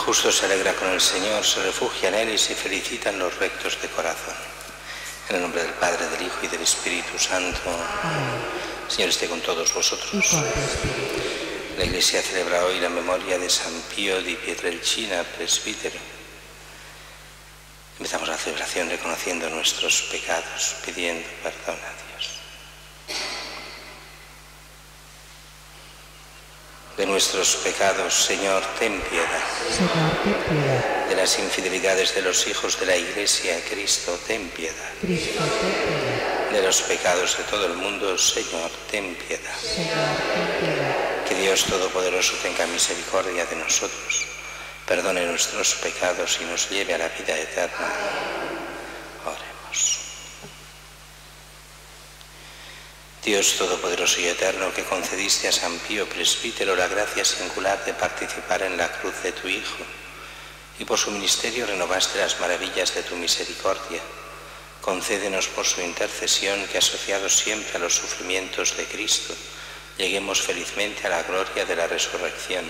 justo se alegra con el Señor, se refugia en Él y se felicitan los rectos de corazón. En el nombre del Padre, del Hijo y del Espíritu Santo. Amén. El Señor esté con todos vosotros. Y con tu espíritu. La Iglesia celebra hoy la memoria de San Pío di Pietrelcina, presbítero. Empezamos la celebración reconociendo nuestros pecados, pidiendo perdón a Dios. De nuestros pecados, Señor, ten piedad. Señor, ten piedad. De las infidelidades de los hijos de la Iglesia, Cristo, ten piedad. Cristo, ten piedad. De los pecados de todo el mundo, Señor, ten piedad. Señor, ten piedad. Que Dios Todopoderoso tenga misericordia de nosotros, perdone nuestros pecados y nos lleve a la vida eterna. Oremos. Dios Todopoderoso y Eterno, que concediste a San Pío presbítero la gracia singular de participar en la cruz de tu Hijo, y por su ministerio renovaste las maravillas de tu misericordia, concédenos por su intercesión que, asociados siempre a los sufrimientos de Cristo, lleguemos felizmente a la gloria de la resurrección.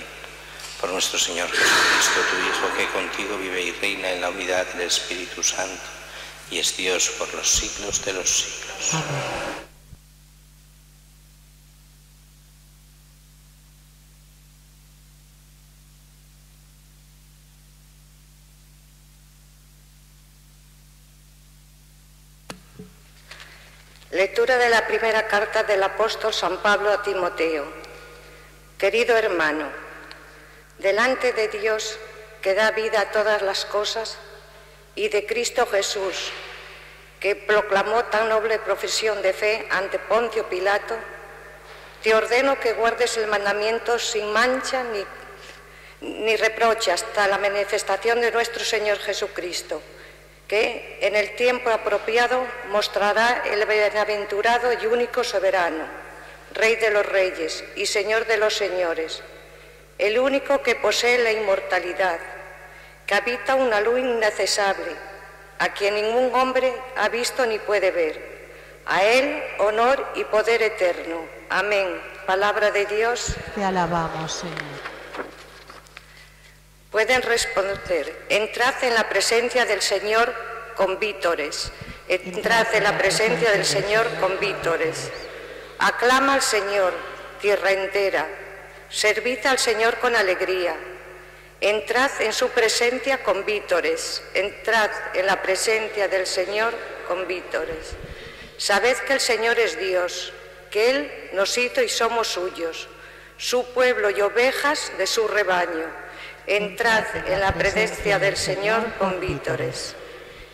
Por nuestro Señor Jesucristo, tu Hijo, que contigo vive y reina en la unidad del Espíritu Santo, y es Dios por los siglos de los siglos. Amén. Lectura de la primera carta del apóstol San Pablo a Timoteo. Querido hermano, delante de Dios, que da vida a todas las cosas, y de Cristo Jesús, que proclamó tan noble profesión de fe ante Poncio Pilato, te ordeno que guardes el mandamiento sin mancha ni reproche hasta la manifestación de nuestro Señor Jesucristo, que en el tiempo apropiado mostrará el bienaventurado y único soberano, Rey de los reyes y Señor de los señores, el único que posee la inmortalidad, que habita una luz inaccesible, a quien ningún hombre ha visto ni puede ver. A Él honor y poder eterno. Amén. Palabra de Dios. Te alabamos, Señor. Pueden responder: entrad en la presencia del Señor con vítores. Entrad en la presencia del Señor con vítores. Aclama al Señor, tierra entera. Servid al Señor con alegría. Entrad en su presencia con vítores. Entrad en la presencia del Señor con vítores. Sabed que el Señor es Dios, que Él nos hizo y somos suyos, su pueblo y ovejas de su rebaño. Entrad en la presencia del Señor con vítores.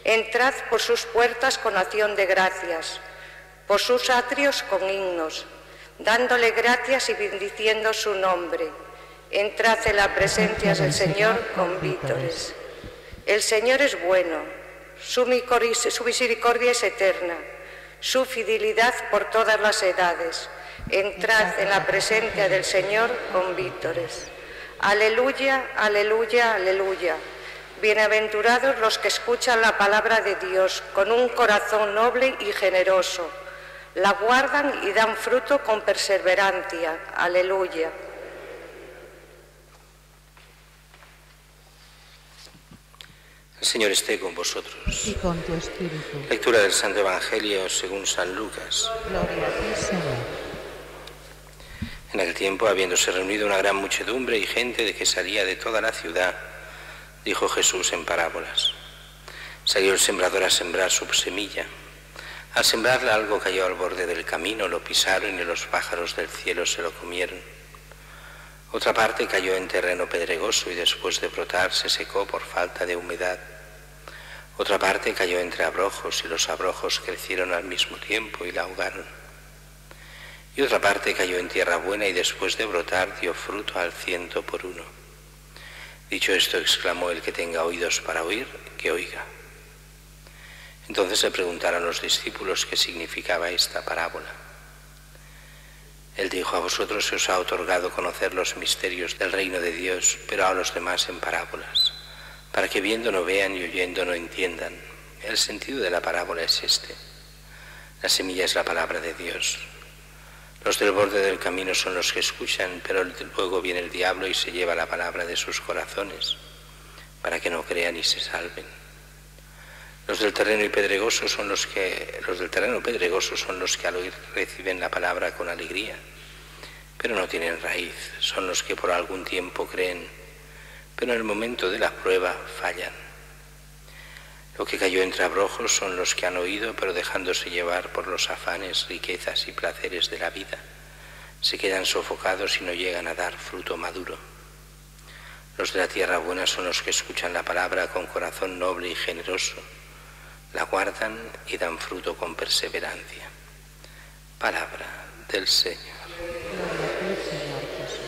Entrad por sus puertas con acción de gracias, por sus atrios con himnos, dándole gracias y bendiciendo su nombre. Entrad en la presencia del Señor con vítores. El Señor es bueno, su misericordia es eterna, su fidelidad por todas las edades. Entrad en la presencia del Señor con vítores. Aleluya, aleluya, aleluya. Bienaventurados los que escuchan la palabra de Dios con un corazón noble y generoso. La guardan y dan fruto con perseverancia. Aleluya. El Señor esté con vosotros. Y con tu espíritu. Lectura del Santo Evangelio según San Lucas. Gloria a ti, Señor. En aquel tiempo, habiéndose reunido una gran muchedumbre y gente de que salía de toda la ciudad, dijo Jesús en parábolas. Salió el sembrador a sembrar su semilla. Al sembrarla algo cayó al borde del camino, lo pisaron y los pájaros del cielo se lo comieron. Otra parte cayó en terreno pedregoso y después de brotar se secó por falta de humedad. Otra parte cayó entre abrojos y los abrojos crecieron al mismo tiempo y la ahogaron. Y otra parte cayó en tierra buena y después de brotar dio fruto al 100 por 1. Dicho esto, exclamó: el que tenga oídos para oír, que oiga. Entonces le preguntaron los discípulos qué significaba esta parábola. Él dijo: a vosotros se os ha otorgado conocer los misterios del reino de Dios, pero a los demás en parábolas, para que viendo no vean y oyendo no entiendan. El sentido de la parábola es este: la semilla es la palabra de Dios. Los del borde del camino son los que escuchan, pero luego viene el diablo y se lleva la palabra de sus corazones, para que no crean y se salven. Los del terreno pedregoso son los que al oír reciben la palabra con alegría, pero no tienen raíz. Son los que por algún tiempo creen, pero en el momento de la prueba fallan. Lo que cayó entre abrojos son los que han oído, pero dejándose llevar por los afanes, riquezas y placeres de la vida, se quedan sofocados y no llegan a dar fruto maduro. Los de la tierra buena son los que escuchan la palabra con corazón noble y generoso, la guardan y dan fruto con perseverancia. Palabra del Señor. Gloria a ti, Señor Jesús.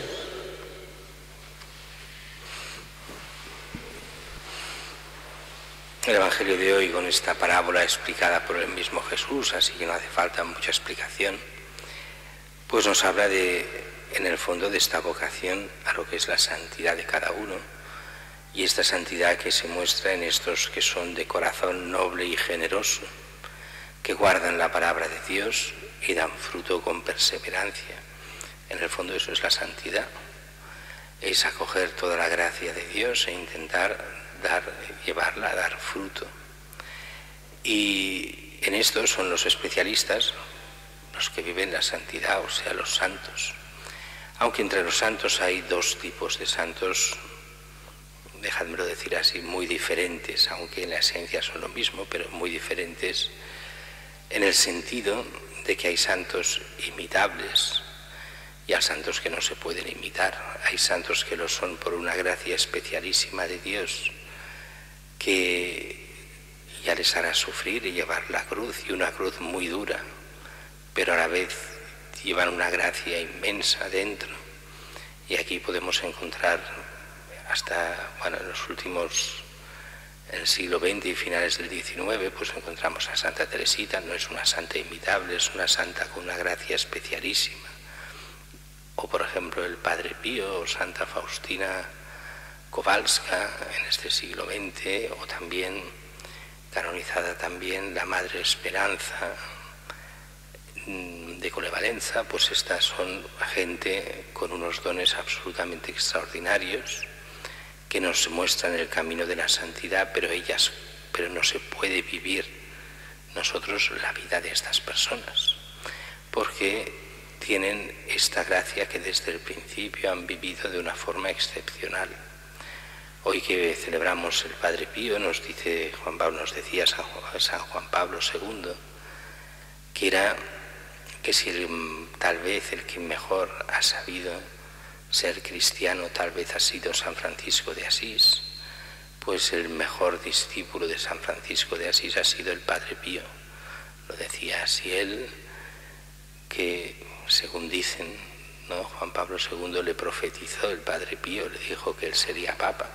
El Evangelio de hoy, con esta parábola explicada por el mismo Jesús, así que no hace falta mucha explicación, pues nos habla en el fondo de esta vocación a lo que es la santidad de cada uno, y esta santidad que se muestra en estos que son de corazón noble y generoso, que guardan la palabra de Dios y dan fruto con perseverancia. En el fondo eso es la santidad, es acoger toda la gracia de Dios e intentar llevarla a dar fruto. Y en esto son los especialistas los que viven la santidad, o sea, los santos. Aunque entre los santos hay dos tipos de santos, dejádmelo decir así, muy diferentes, aunque en la esencia son lo mismo, pero muy diferentes, en el sentido de que hay santos imitables y hay santos que no se pueden imitar. Hay santos que lo son por una gracia especialísima de Dios, que ya les hará sufrir y llevar la cruz, y una cruz muy dura, pero a la vez llevan una gracia inmensa dentro. Y aquí podemos encontrar hasta, en el siglo XX y finales del XIX, pues encontramos a Santa Teresita. No es una santa imitable, es una santa con una gracia especialísima. O por ejemplo el Padre Pío o Santa Faustina Kowalska en este siglo XX, o también canonizada también la Madre Esperanza de Colevalenza. Pues estas son gente con unos dones absolutamente extraordinarios que nos muestran el camino de la santidad, pero no se puede vivir nosotros la vida de estas personas, porque tienen esta gracia que desde el principio han vivido de una forma excepcional. Hoy que celebramos el Padre Pío, nos decía San Juan Pablo II, que si tal vez el que mejor ha sabido ser cristiano tal vez ha sido San Francisco de Asís, pues el mejor discípulo de San Francisco de Asís ha sido el Padre Pío. Lo decía así él, que según dicen, ¿no?, Juan Pablo II le profetizó, el Padre Pío le dijo que él sería Papa.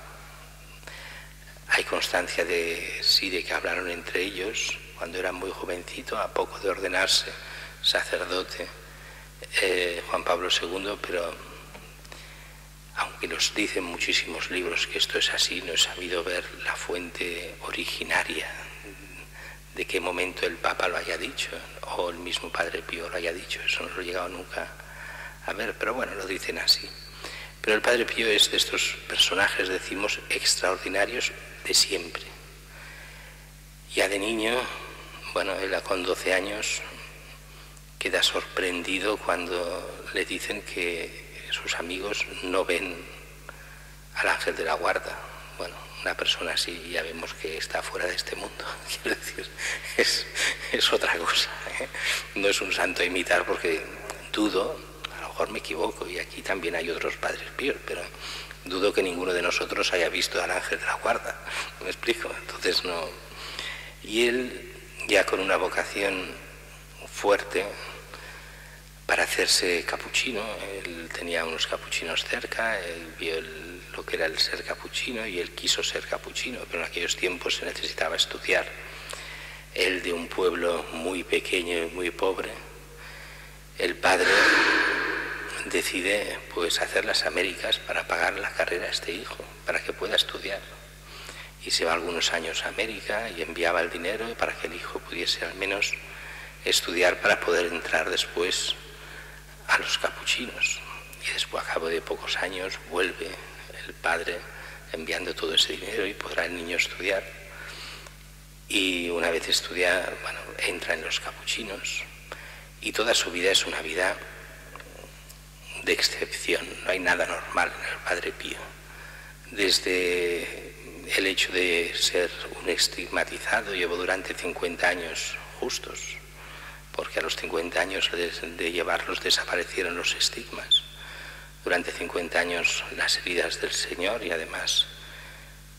Hay constancia de que hablaron entre ellos cuando era muy jovencito, a poco de ordenarse sacerdote, Juan Pablo II, pero aunque nos dicen muchísimos libros que esto es así, no he sabido ver la fuente originaria de qué momento el Papa lo haya dicho, o el mismo Padre Pío lo haya dicho. Eso no lo he llegado nunca a ver, pero bueno, lo dicen así. Pero el Padre Pío es de estos personajes, decimos, extraordinarios de siempre. Ya de niño, él con 12 años queda sorprendido cuando le dicen que sus amigos no ven al ángel de la guarda. Una persona así ya vemos que está fuera de este mundo. Quiero decir, es otra cosa, ¿eh? No es un santo a imitar, porque dudo, a lo mejor me equivoco, y aquí también hay otros padres píos, pero dudo que ninguno de nosotros haya visto al ángel de la guarda. ¿Me explico? Entonces no. Y él, ya con una vocación fuerte para hacerse capuchino, él tenía unos capuchinos cerca, él vio lo que era el ser capuchino y él quiso ser capuchino, pero en aquellos tiempos se necesitaba estudiar. Él, de un pueblo muy pequeño y muy pobre, el padre decide pues hacer las Américas para pagar la carrera a este hijo, para que pueda estudiar. Y se va algunos años a América y enviaba el dinero para que el hijo pudiese al menos estudiar para poder entrar después a los capuchinos. Y después, a cabo de pocos años, vuelve el padre enviando todo ese dinero y podrá el niño estudiar. Y una vez estudia, bueno, entra en los capuchinos y toda su vida es una vida de excepción. No hay nada normal en el Padre Pío. Desde el hecho de ser un estigmatizado, llevó durante 50 años justos, porque a los 50 años de llevarlos desaparecieron los estigmas. Durante 50 años las heridas del Señor y además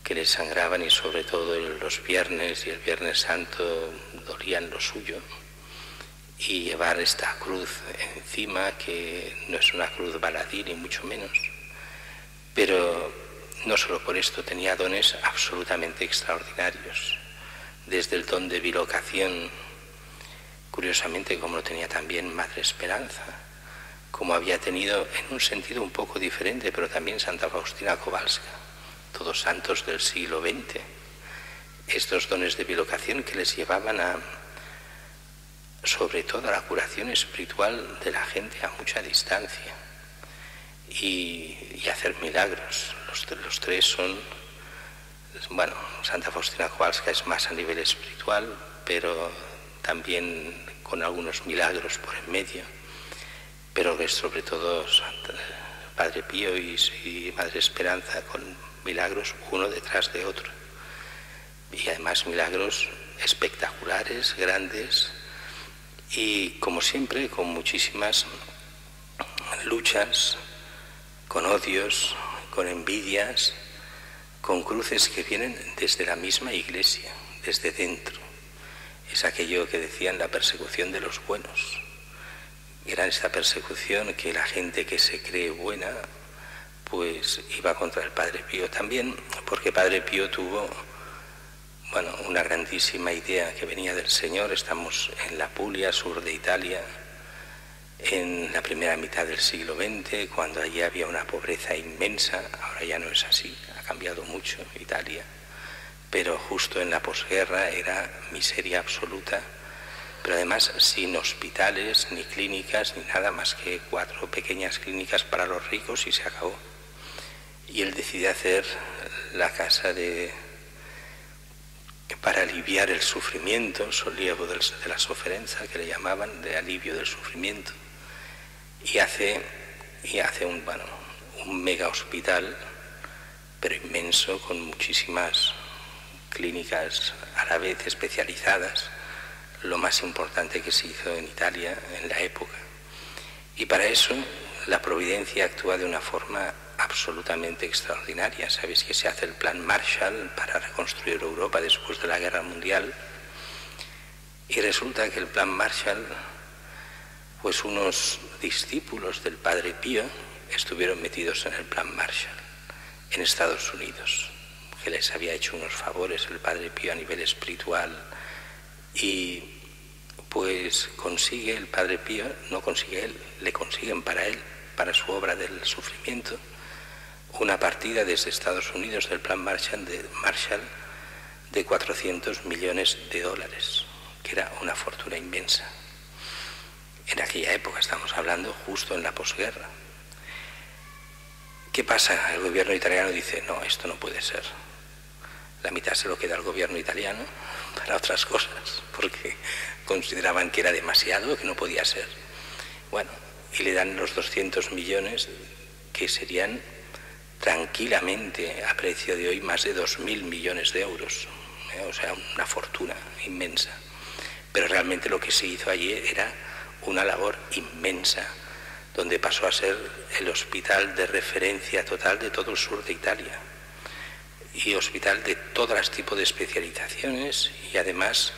que le sangraban, y sobre todo los viernes y el Viernes Santo dolían lo suyo. Y llevar esta cruz encima, que no es una cruz baladí ni mucho menos, pero no solo por esto, tenía dones absolutamente extraordinarios, desde el don de bilocación, curiosamente como lo tenía también Madre Esperanza, como había tenido en un sentido un poco diferente, pero también Santa Faustina Kowalska, todos santos del siglo XX, estos dones de bilocación que les llevaban a, sobre todo, a la curación espiritual de la gente a mucha distancia y hacer milagros. Los tres son, bueno, Santa Faustina Kowalska es más a nivel espiritual, pero también con algunos milagros por en medio, pero que sobre todo Padre Pío y Madre Esperanza con milagros uno detrás de otro, y además milagros espectaculares, grandes, y como siempre con muchísimas luchas, con odios, con envidias, con cruces que vienen desde la misma Iglesia, desde dentro. Es aquello que decían la persecución de los buenos. Era esta persecución que la gente que se cree buena pues iba contra el Padre Pío también, porque Padre Pío tuvo, bueno, una grandísima idea que venía del Señor. Estamos en la Puglia, sur de Italia, en la primera mitad del siglo XX, cuando allí había una pobreza inmensa. Ahora ya no es así, ha cambiado mucho Italia, pero justo en la posguerra era miseria absoluta, pero además sin hospitales, ni clínicas, ni nada más que 4 pequeñas clínicas para los ricos y se acabó. Y él decide hacer la casa para aliviar el sufrimiento, sollievo de la sofferenza, que le llamaban, de alivio del sufrimiento, y hace un mega hospital, pero inmenso, con muchísimas clínicas a la vez especializadas, lo más importante que se hizo en Italia en la época. Y para eso la providencia actúa de una forma absolutamente extraordinaria. Sabéis que se hace el plan Marshall para reconstruir Europa después de la Guerra Mundial, y resulta que el plan Marshall, pues unos discípulos del Padre Pío estuvieron metidos en el plan Marshall en Estados Unidos, que les había hecho unos favores el Padre Pío a nivel espiritual, y pues consigue el Padre Pío, no consigue él, le consiguen para él, para su obra del sufrimiento, una partida desde Estados Unidos del plan Marshall de $400 millones, que era una fortuna inmensa. En aquella época estamos hablando justo en la posguerra. ¿Qué pasa? El gobierno italiano dice, no, esto no puede ser. La mitad se lo queda al gobierno italiano para otras cosas, porque consideraban que era demasiado, que no podía ser. Bueno, y le dan los 200 millones, que serían tranquilamente, a precio de hoy, más de 2.000 millones de euros. O sea, una fortuna inmensa. Pero realmente lo que se hizo allí era una labor inmensa, donde pasó a ser el hospital de referencia total de todo el sur de Italia, y hospital de todos los tipos de especializaciones, y además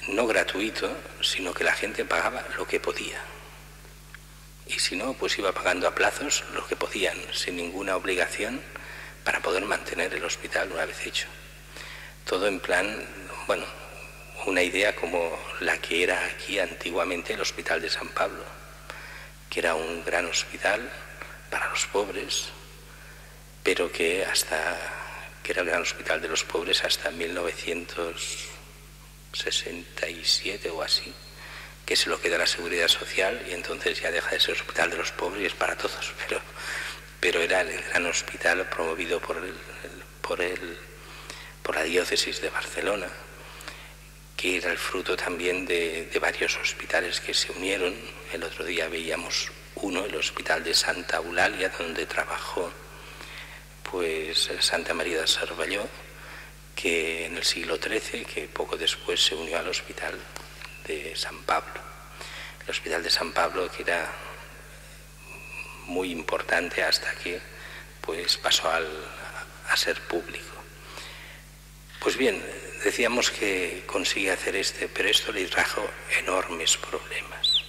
no gratuito, sino que la gente pagaba lo que podía, y si no, pues iba pagando a plazos lo que podían, sin ninguna obligación, para poder mantener el hospital una vez hecho. Todo en plan, bueno, una idea como la que era aquí antiguamente el Hospital de San Pablo, que era un gran hospital para los pobres, pero que era el gran hospital de los pobres hasta 1967 o así, que se lo queda la Seguridad Social, y entonces ya deja de ser hospital de los pobres y es para todos, pero era el gran hospital promovido por la diócesis de Barcelona, que era el fruto también de varios hospitales que se unieron. El otro día veíamos uno, el Hospital de Santa Eulàlia, donde trabajó pues Santa María de Cervelló, que en el siglo XIII, que poco después se unió al Hospital de San Pablo. El Hospital de San Pablo, que era muy importante hasta que pues pasó a ser público. Pues bien, decíamos que consigue hacer pero esto le trajo enormes problemas.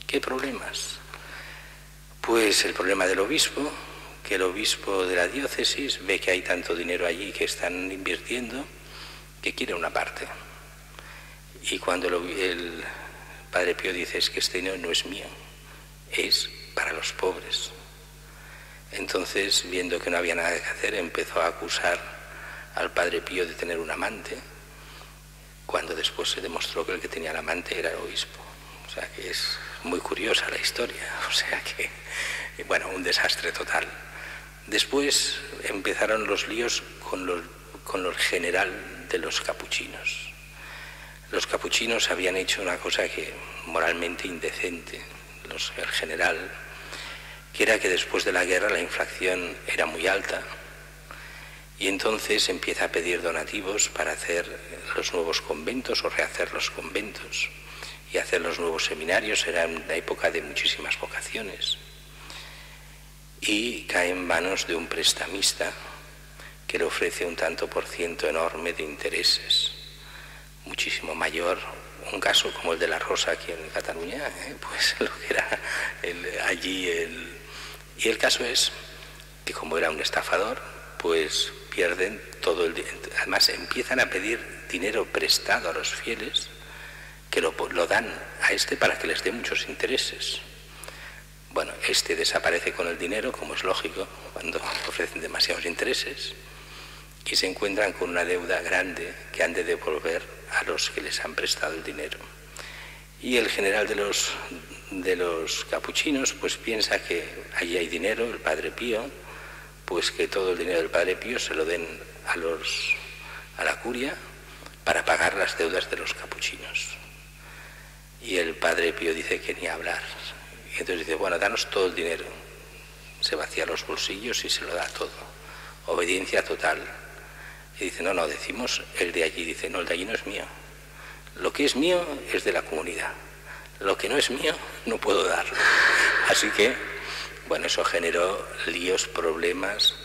¿Qué problemas? Pues el problema del obispo, que el obispo de la diócesis ve que hay tanto dinero allí que están invirtiendo, que quiere una parte. Y cuando el Padre Pío dice, es que este dinero no es mío, es para los pobres. Entonces, viendo que no había nada que hacer, empezó a acusar al Padre Pío de tener un amante, cuando después se demostró que el que tenía el amante era el obispo. O sea que es muy curiosa la historia, o sea que, bueno, un desastre total. Después empezaron los líos con el general de los capuchinos. Los capuchinos habían hecho una cosa que moralmente indecente, el general, que era que después de la guerra la inflación era muy alta y entonces empieza a pedir donativos para hacer los nuevos conventos o rehacer los conventos y hacer los nuevos seminarios. Era una época de muchísimas vocaciones y cae en manos de un prestamista que le ofrece un tanto por ciento enorme de intereses, muchísimo mayor. Un caso como el de la Rosa aquí en Cataluña, pues lo que era allí. Y el caso es que como era un estafador, pues pierden todo el dinero. Además empiezan a pedir dinero prestado a los fieles, que lo dan a este para que les dé muchos intereses. Bueno, este desaparece con el dinero, como es lógico, cuando ofrecen demasiados intereses, y se encuentran con una deuda grande que han de devolver a los que les han prestado el dinero. Y el general de los capuchinos pues piensa que allí hay dinero, el Padre Pío, pues que todo el dinero del Padre Pío se lo den a la curia para pagar las deudas de los capuchinos. Y el Padre Pío dice que ni hablar. Y entonces dice, bueno, danos todo el dinero. Se vacía los bolsillos y se lo da todo. Obediencia total. Y dice, no, decimos el de allí. Dice, no, el de allí no es mío. Lo que es mío es de la comunidad. Lo que no es mío no puedo darlo. Así que, bueno, eso generó líos, problemas,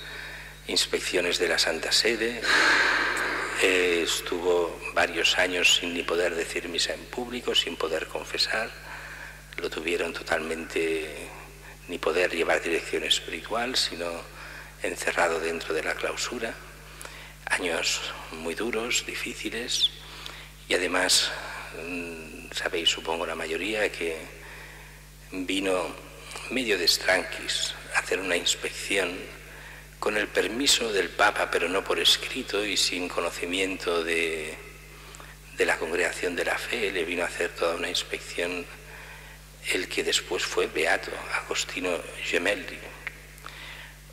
inspecciones de la Santa Sede. Estuvo varios años sin ni poder decir misa en público, sin poder confesar. Lo tuvieron totalmente, ni poder llevar dirección espiritual, sino encerrado dentro de la clausura. Años muy duros, difíciles, y además, sabéis, supongo la mayoría, que vino medio de estranquis a hacer una inspección con el permiso del Papa, pero no por escrito y sin conocimiento de la Congregación de la Fe. Le vino a hacer toda una inspección el que después fue beato, Agostino Gemelli,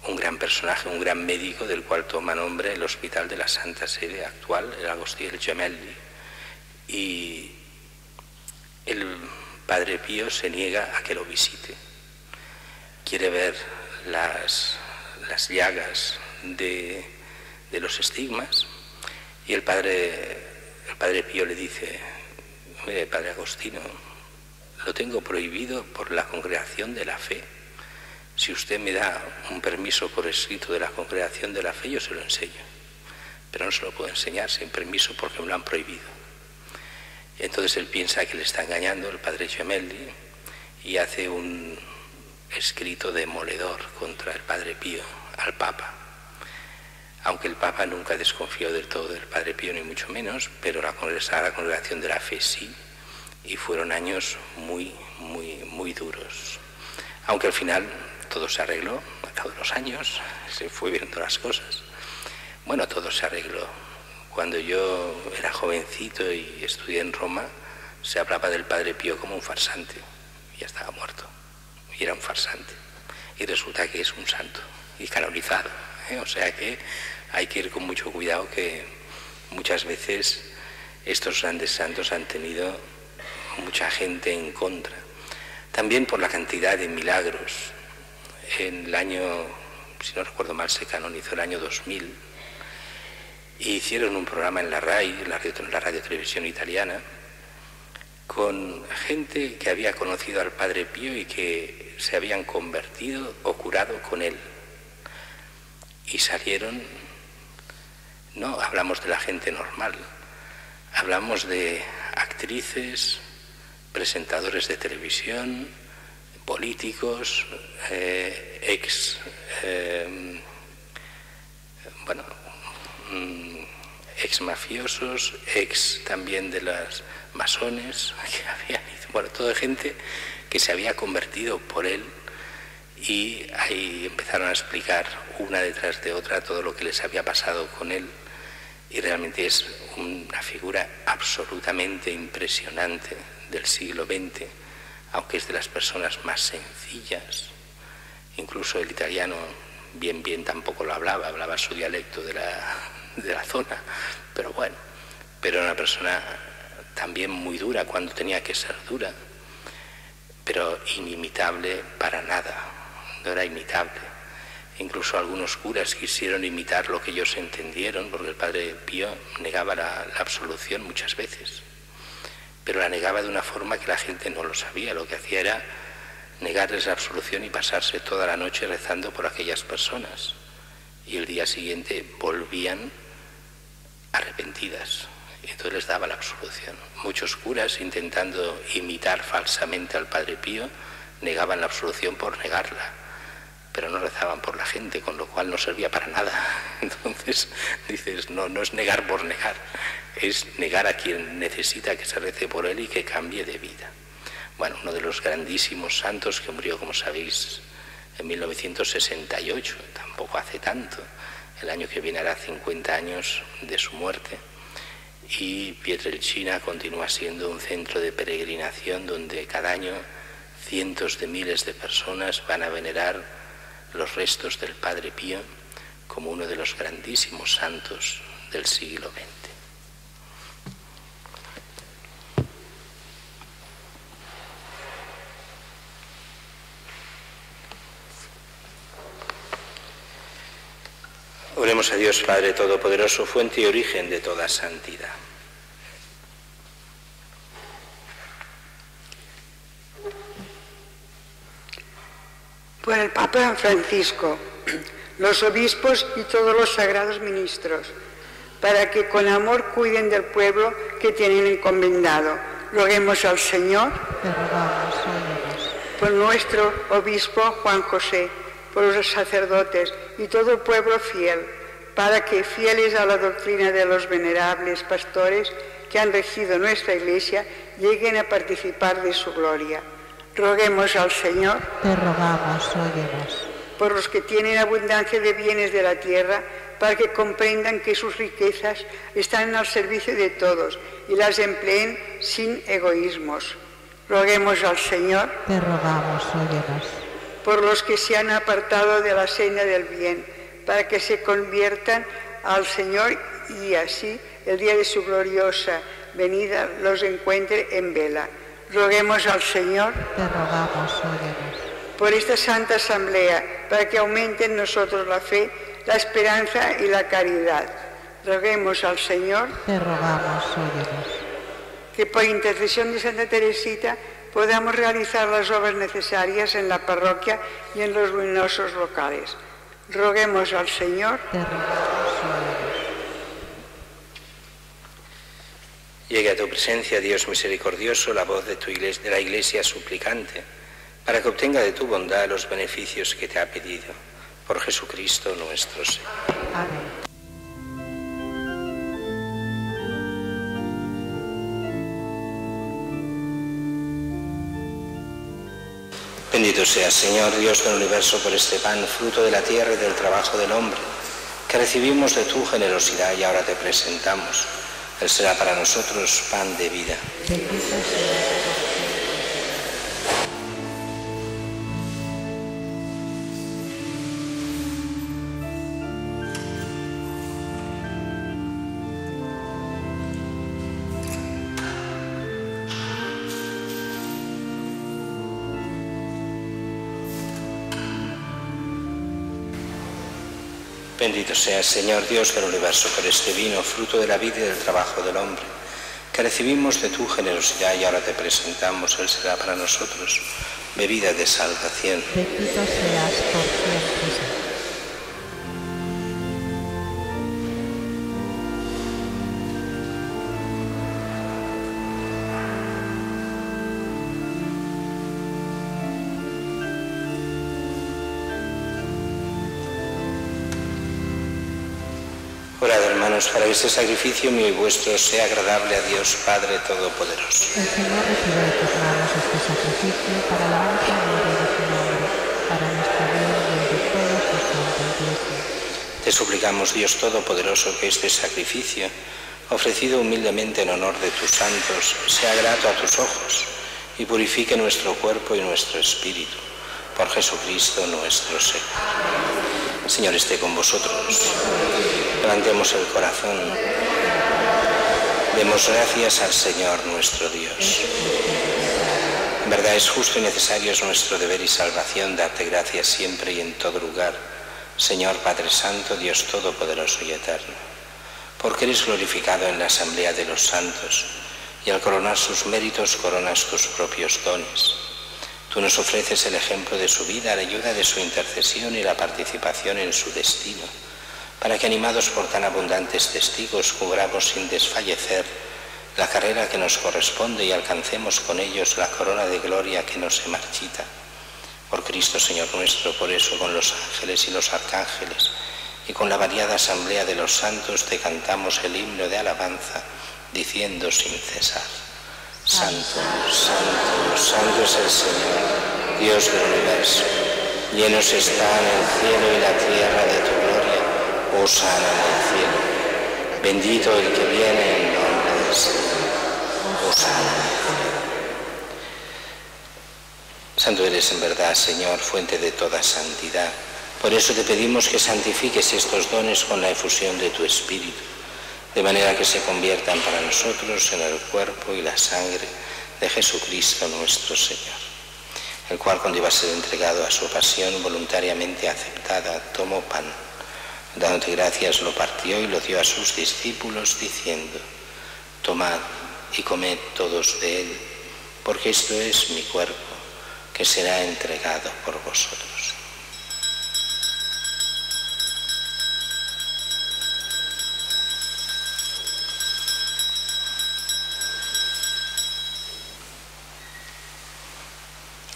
un gran personaje, un gran médico del cual toma nombre el Hospital de la Santa Sede actual, el Agostino Gemelli. Y el Padre Pío se niega a que lo visite. Quiere ver las llagas de los estigmas y el Padre Pío le dice, mire, Padre Agostino, lo tengo prohibido por la Congregación de la Fe. Si usted me da un permiso por escrito de la Congregación de la Fe, yo se lo enseño. Pero no se lo puedo enseñar sin permiso porque me lo han prohibido. Y entonces él piensa que le está engañando el Padre Gemelli y hace un escrito demoledor contra el Padre Pío al Papa. Aunque el Papa nunca desconfió del todo del Padre Pío, ni mucho menos, pero la Congregación de la Fe sí, y fueron años muy, muy, muy duros. Aunque al final todo se arregló, a cabo de los años, se fue viendo las cosas. Bueno, todo se arregló. Cuando yo era jovencito y estudié en Roma, se hablaba del Padre Pío como un farsante. Ya estaba muerto. Y era un farsante. Y resulta que es un santo. y canonizado, ¿eh? O sea que hay que ir con mucho cuidado, que muchas veces estos grandes santos han tenido mucha gente en contra. También por la cantidad de milagros. En el año, si no recuerdo mal, se canonizó el año 2000, y hicieron un programa en la RAI, la radio televisión italiana, con gente que había conocido al Padre Pío y que se habían convertido o curado con él. Y salieron, no hablamos de la gente normal, hablamos de actrices, presentadores de televisión, políticos, ex mafiosos, ex también de las masones, que habían, bueno, toda gente que se había convertido por él, y ahí empezaron a explicar una detrás de otra todo lo que les había pasado con él, y realmente es una figura absolutamente impresionante del siglo XX, aunque es de las personas más sencillas. Incluso el italiano bien tampoco lo hablaba su dialecto de la zona, pero bueno, pero era una persona también muy dura cuando tenía que ser dura, pero inimitable para nada, no era imitable. Incluso algunos curas quisieron imitar lo que ellos entendieron, porque el Padre Pío negaba la absolución muchas veces, pero la negaba de una forma que la gente no lo sabía. Lo que hacía era negarles la absolución y pasarse toda la noche rezando por aquellas personas, y el día siguiente volvían arrepentidas, y entonces les daba la absolución. Muchos curas, intentando imitar falsamente al Padre Pío, negaban la absolución por negarla, pero no rezaban por la gente, con lo cual no servía para nada. Entonces dices, no es negar por negar, es negar a quien necesita que se rece por él y que cambie de vida. Bueno, uno de los grandísimos santos que murió, como sabéis, en 1968, tampoco hace tanto, el año que viene hará 50 años de su muerte, y Pietrelcina continúa siendo un centro de peregrinación donde cada año cientos de miles de personas van a venerar los restos del Padre Pío como uno de los grandísimos santos del siglo XX. Oremos a Dios Padre Todopoderoso, fuente y origen de toda santidad. Por el Papa Francisco, los obispos y todos los sagrados ministros, para que con amor cuiden del pueblo que tienen encomendado. Roguemos al Señor. Por nuestro obispo Juan José, por los sacerdotes y todo el pueblo fiel, para que, fieles a la doctrina de los venerables pastores que han regido nuestra Iglesia, lleguen a participar de su gloria. Roguemos al Señor. Te rogamos, óyenos. Por los que tienen abundancia de bienes de la tierra, para que comprendan que sus riquezas están al servicio de todos y las empleen sin egoísmos. Roguemos al Señor. Te rogamos, óyenos. Por los que se han apartado de la senda del bien, para que se conviertan al Señor y así el día de su gloriosa venida los encuentre en vela. Roguemos al Señor. Te rogamos, óyenos. Por esta Santa Asamblea, para que aumente en nosotros la fe, la esperanza y la caridad. Roguemos al Señor. Te rogamos, óyenos. Que por intercesión de Santa Teresita podamos realizar las obras necesarias en la parroquia y en los ruinosos locales. Roguemos al Señor. Te rogamos, óyenos. Llegue a tu presencia, Dios misericordioso, la voz de la Iglesia suplicante, para que obtenga de tu bondad los beneficios que te ha pedido. Por Jesucristo nuestro Señor. Amén. Bendito seas, Señor, Dios del universo, por este pan, fruto de la tierra y del trabajo del hombre, que recibimos de tu generosidad y ahora te presentamos. Él será para nosotros pan de vida. Bendito seas, Señor Dios del universo, por este vino, fruto de la vida y del trabajo del hombre, que recibimos de tu generosidad y ahora te presentamos. Él será para nosotros bebida de salvación. Bendito seas por siempre, Señor. Orad, hermanos, para que este sacrificio mío y vuestro sea agradable a Dios Padre Todopoderoso. El Señor reciba de tus manos este sacrificio para la honra y gloria de su nombre, para nuestro bien y el de toda su santa Iglesia. Te suplicamos, Dios Todopoderoso, que este sacrificio, ofrecido humildemente en honor de tus santos, sea grato a tus ojos y purifique nuestro cuerpo y nuestro espíritu. Por Jesucristo nuestro Señor. Señor, esté con vosotros. Levantemos el corazón. Demos gracias al Señor nuestro Dios. En verdad es justo y necesario, es nuestro deber y salvación darte gracias siempre y en todo lugar, Señor Padre Santo, Dios Todopoderoso y Eterno, porque eres glorificado en la asamblea de los santos y al coronar sus méritos coronas tus propios dones. Tú nos ofreces el ejemplo de su vida, la ayuda de su intercesión y la participación en su destino, para que, animados por tan abundantes testigos, cubramos sin desfallecer la carrera que nos corresponde y alcancemos con ellos la corona de gloria que no se marchita. Por Cristo Señor nuestro, por eso con los ángeles y los arcángeles y con la variada asamblea de los santos te cantamos el himno de alabanza, diciendo sin cesar: Santo, santo, santo es el Señor, Dios del universo. Llenos están el cielo y la tierra de tu gloria. Hosana en el cielo. Bendito el que viene en nombre del Señor. Hosana en el cielo. Santo eres en verdad, Señor, fuente de toda santidad. Por eso te pedimos que santifiques estos dones con la efusión de tu Espíritu, de manera que se conviertan para nosotros en el cuerpo y la sangre de Jesucristo nuestro Señor, el cual, cuando iba a ser entregado a su pasión voluntariamente aceptada, tomó pan, dándote gracias lo partió y lo dio a sus discípulos, diciendo: Tomad y comed todos de él, porque esto es mi cuerpo, que será entregado por vosotros.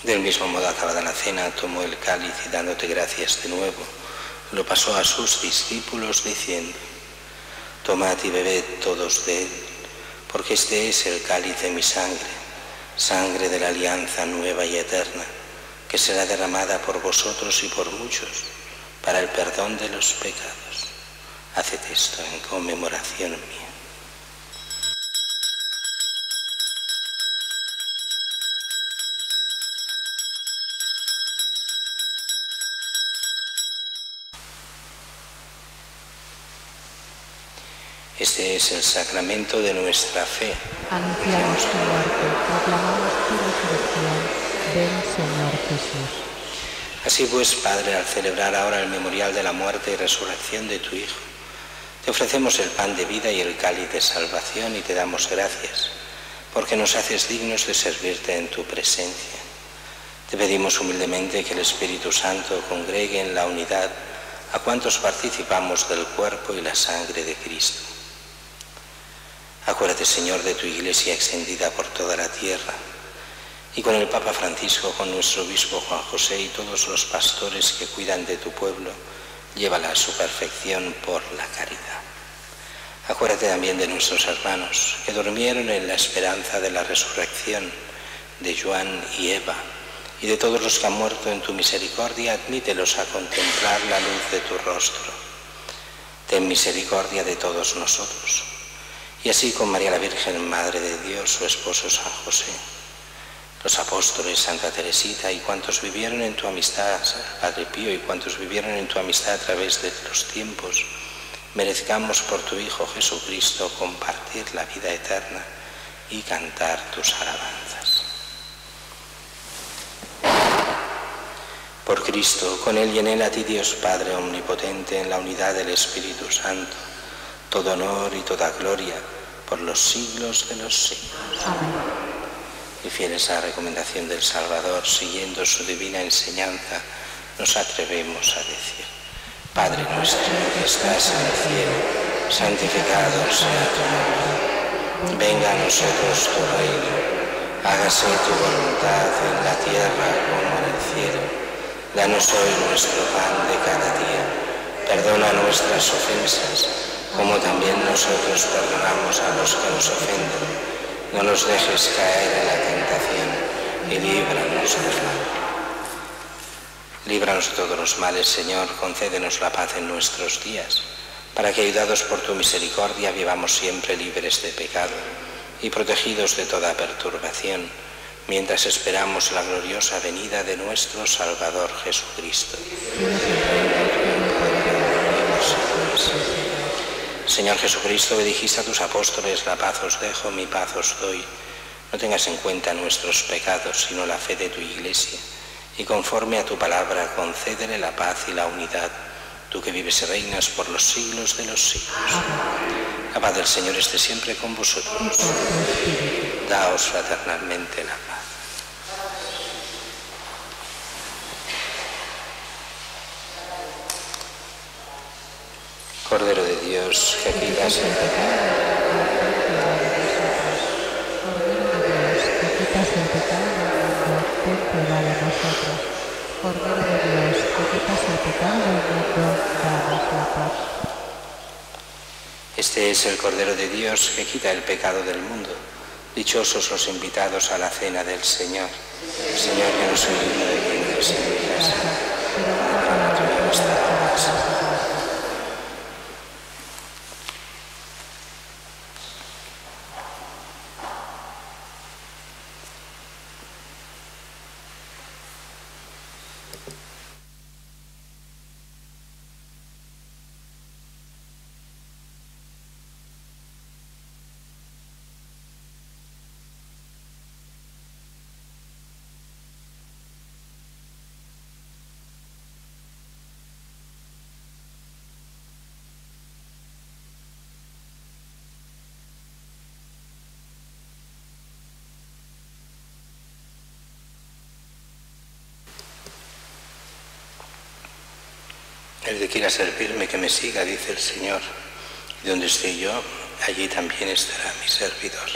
Del mismo modo, acabada la cena, tomó el cáliz y, dándote gracias de nuevo, lo pasó a sus discípulos, diciendo: Tomad y bebed todos de él, porque este es el cáliz de mi sangre, sangre de la alianza nueva y eterna, que será derramada por vosotros y por muchos, para el perdón de los pecados. Haced esto en conmemoración mía. Este es el sacramento de nuestra fe. Anunciamos tu muerte, proclamamos tu resurrección. Ven, Señor Jesús. Así pues, Padre, al celebrar ahora el memorial de la muerte y resurrección de tu Hijo, te ofrecemos el pan de vida y el cáliz de salvación y te damos gracias, porque nos haces dignos de servirte en tu presencia. Te pedimos humildemente que el Espíritu Santo congregue en la unidad a cuantos participamos del cuerpo y la sangre de Cristo. Acuérdate, Señor, de tu Iglesia extendida por toda la tierra, y con el Papa Francisco, con nuestro obispo Juan José y todos los pastores que cuidan de tu pueblo, llévala a su perfección por la caridad. Acuérdate también de nuestros hermanos que durmieron en la esperanza de la resurrección, de Joan y Eva, y de todos los que han muerto en tu misericordia, admítelos a contemplar la luz de tu rostro. Ten misericordia de todos nosotros. Y así con María la Virgen, Madre de Dios, su esposo San José, los apóstoles, Santa Teresita y cuantos vivieron en tu amistad, Padre Pío, y cuantos vivieron en tu amistad a través de los tiempos, merezcamos por tu Hijo Jesucristo compartir la vida eterna y cantar tus alabanzas. Por Cristo, con Él y en Él, a ti Dios Padre Omnipotente, en la unidad del Espíritu Santo, todo honor y toda gloria por los siglos de los siglos. Amén. Y fieles a la recomendación del Salvador, siguiendo su divina enseñanza, nos atrevemos a decir: Padre nuestro que estás en el cielo, santificado sea tu nombre. Venga a nosotros tu reino, hágase tu voluntad en la tierra como en el cielo. Danos hoy nuestro pan de cada día, perdona nuestras ofensas, como también nosotros perdonamos a los que nos ofenden. No nos dejes caer en la tentación y líbranos del mal. Líbranos de todos los males, Señor, concédenos la paz en nuestros días, para que, ayudados por tu misericordia, vivamos siempre libres de pecado y protegidos de toda perturbación, mientras esperamos la gloriosa venida de nuestro Salvador Jesucristo. Señor Jesucristo, que dijiste a tus apóstoles: la paz os dejo, mi paz os doy. No tengas en cuenta nuestros pecados, sino la fe de tu Iglesia, y conforme a tu palabra, concédele la paz y la unidad, tú que vives y reinas por los siglos de los siglos. La paz del Señor esté siempre con vosotros. Daos fraternalmente la paz. Cordero de Dios, que quitas el pecado. Cordero de Dios, que quitas el pecado del mundo, danos la paz. Este es el Cordero de Dios que quita el pecado del mundo. Dichosos los invitados a la cena del Señor. Señor, que no soy digno de que entres en mi casa, pero una palabra tuya bastará. El que quiera servirme, que me siga, dice el Señor. Y donde esté yo, allí también estará mi servidor.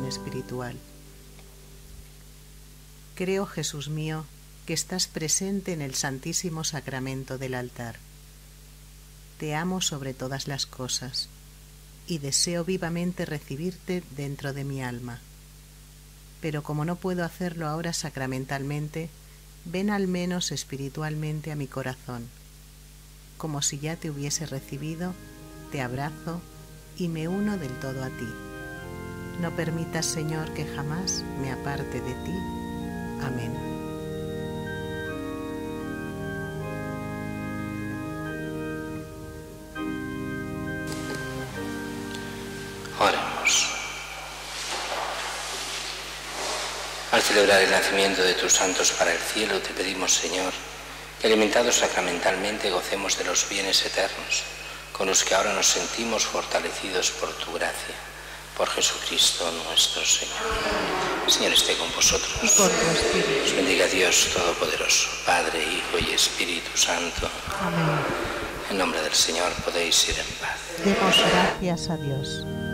espiritual. Creo, Jesús mío, que estás presente en el Santísimo Sacramento del altar. Te amo sobre todas las cosas y deseo vivamente recibirte dentro de mi alma. Pero como no puedo hacerlo ahora sacramentalmente, ven al menos espiritualmente a mi corazón. Como si ya te hubiese recibido, te abrazo y me uno del todo a ti. No permitas, Señor, que jamás me aparte de ti. Amén. Oremos. Al celebrar el nacimiento de tus santos para el cielo, te pedimos, Señor, que alimentados sacramentalmente gocemos de los bienes eternos, con los que ahora nos sentimos fortalecidos por tu gracia. Por Jesucristo nuestro Señor. El Señor esté con vosotros. Y con tu espíritu. Os bendiga Dios Todopoderoso, Padre, Hijo y Espíritu Santo. Amén. En nombre del Señor podéis ir en paz. Demos gracias a Dios.